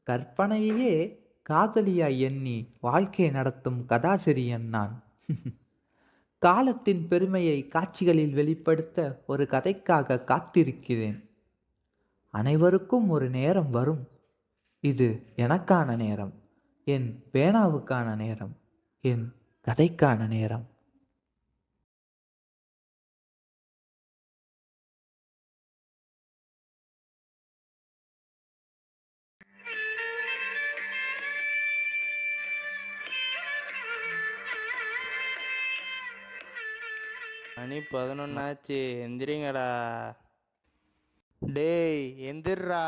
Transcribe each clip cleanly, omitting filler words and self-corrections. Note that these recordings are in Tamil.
கற்பனையையே காதலியாய் எண்ணி வாழ்க்கை நடத்தும் கதாசிரியன் நான். காலத்தின் பெருமையை காட்சிகளில் வெளிப்படுத்த ஒரு கதைக்காக காத்திருக்கிறேன். அனைவருக்கும் ஒரு நேரம் வரும். இது எனக்கான நேரம். என் பேனாவுக்கான நேரம். என் கதைக்கான நேரம். மணி 11 ஆச்சு, எந்திரிங்கடா. டேய் எந்திர்றா.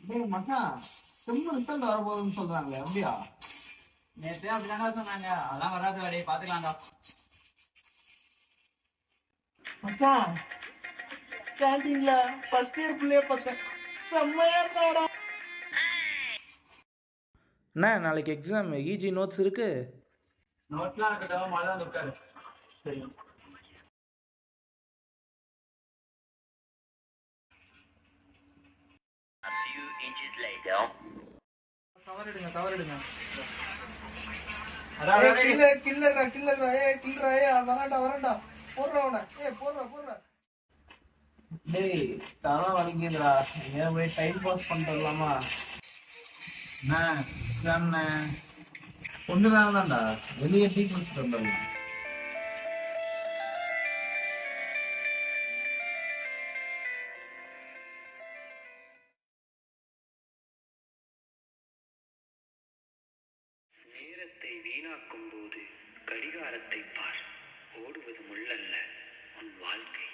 டேய் மச்சான், செம்ம ரிசல்ட் வரப்போகுதுன்னு சொல்றாங்களே, அப்படியா? நேத்தே அப்படிதான்டா சொன்னாங்க. அதெல்லாம் வராது, டேய் பாத்துக்கலாம்டா. மச்சான், கேண்டீன்ல ஃபர்ஸ்ட் இயர் பிள்ளைய பார்த்தேன், செம்மையா இருந்தாடா. அண்ணா நாளைக்கு எக்ஸாம் இஜி நோட்ஸ் இருக்கு. நோட்ஸ்லாம் இருக்கட்டும், முதல்ல வந்து உட்காரு. சரி. கவர் எடுங்க. அதான் கில்லர்ரா, வரேன்டா. போடுறா. டேய், தலை வலிக்குதுடா. ஏன் போய் டைம் பாஸ் பண்ணிட்டு வரலாமா? எக்ஸாம்ண்ணே. கொஞ்ச நேரம் தான்டா, வெளியே டீ குடிச்சிட்டு வந்துடலாம். நேரத்தை வீணாக்கும் போது கடிகாரத்தை பார். ஓடுவது முள்ளல்ல, உன் வாழ்க்கை.